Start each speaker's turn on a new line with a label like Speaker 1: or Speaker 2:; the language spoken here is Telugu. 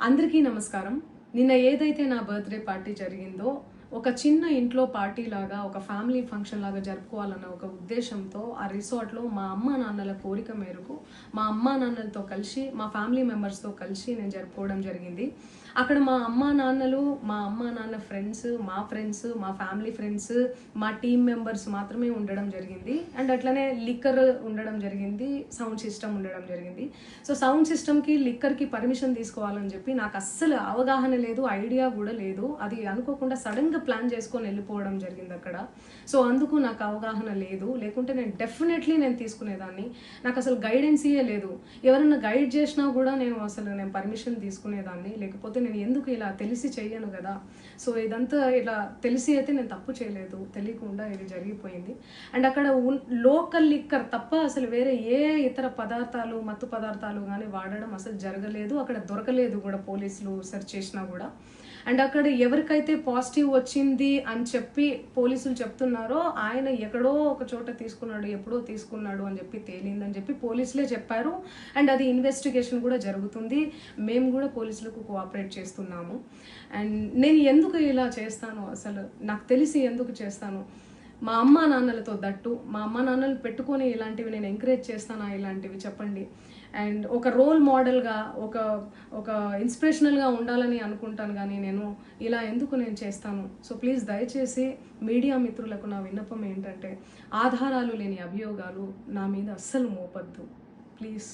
Speaker 1: అందరికీ నమస్కారం. నిన్న ఏదైతే నా బర్త్డే పార్టీ జరిగిందో ఒక చిన్న ఇంట్లో పార్టీ లాగా ఒక ఫ్యామిలీ ఫంక్షన్ లాగా జరుపుకోవాలన్న ఒక ఉద్దేశంతో ఆ రిసార్ట్లో మా అమ్మా నాన్నల కోరిక మేరకు మా అమ్మా నాన్నలతో కలిసి మా ఫ్యామిలీ మెంబర్స్తో కలిసి నేను జరుపుకోవడం జరిగింది. అక్కడ మా అమ్మా నాన్నలు, మా అమ్మా నాన్న ఫ్రెండ్స్, మా ఫ్యామిలీ ఫ్రెండ్స్, మా టీమ్ మెంబర్స్ మాత్రమే ఉండడం జరిగింది. అండ్ అట్లనే లిక్కర్ ఉండడం జరిగింది, సౌండ్ సిస్టమ్ ఉండడం జరిగింది. సో సౌండ్ సిస్టమ్కి లిక్కర్కి పర్మిషన్ తీసుకోవాలని చెప్పి నాకు అస్సలు అవగాహన లేదు, ఐడియా కూడా లేదు. అది అనుకోకుండా సడన్గా ప్లాన్ చేసుకొని వెళ్ళిపోవడం జరిగింది అక్కడ. సో అందుకు నాకు అవగాహన లేదు, లేకుంటే నేను డెఫినెట్లీ తీసుకునేదాన్ని. నాకు అసలు గైడెన్సీయే లేదు. ఎవరైనా గైడ్ చేసినా కూడా నేను పర్మిషన్ తీసుకునేదాన్ని, లేకపోతే నేను ఎందుకు ఇలా తెలిసి చెయ్యను కదా. సో ఇదంతా ఇలా తెలిసి అయితే నేను తప్పు చేయలేదు, తెలియకుండా ఇది జరిగిపోయింది. అండ్ అక్కడ లోకల్ లిక్కర్ తప్ప అసలు వేరే ఏ ఇతర పదార్థాలు, మత్తు పదార్థాలు కానీ వాడడం అసలు జరగలేదు. అక్కడ దొరకలేదు కూడా, పోలీసులు సెర్చ్ చేసినా కూడా. అండ్ అక్కడ ఎవరికైతే పాజిటివ్ వచ్చింది అని చెప్పి పోలీసులు చెప్తున్నారో ఆయన ఎక్కడో ఒక చోట తీసుకున్నాడు, ఎప్పుడో తీసుకున్నాడు అని చెప్పి తేలిందని చెప్పి పోలీసులే చెప్పారు. అండ్ అది ఇన్వెస్టిగేషన్ కూడా జరుగుతుంది. మేము కూడా పోలీసులకు కోఆపరేట్ చేస్తున్నాము. అండ్ నేను ఎందుకు ఇలా చేస్తాను, అసలు నాకు తెలిసి ఎందుకు చేస్తాను, మా అమ్మా నాన్నలతో దట్టు మా అమ్మా నాన్నలు పెట్టుకొని ఇలాంటివి నేను ఎంకరేజ్ చేస్తానా, ఇలాంటివి చెప్పండి. అండ్ ఒక రోల్ మోడల్గా, ఒక ఇన్స్పిరేషనల్గా ఉండాలని అనుకుంటాను, కానీ నేను ఇలా ఎందుకు చేస్తాను. సో ప్లీజ్ దయచేసి మీడియా మిత్రులకు నా విన్నపం ఏంటంటే, ఆధారాలు లేని అభియోగాలు నా మీద అస్సలు మోపద్దు ప్లీజ్.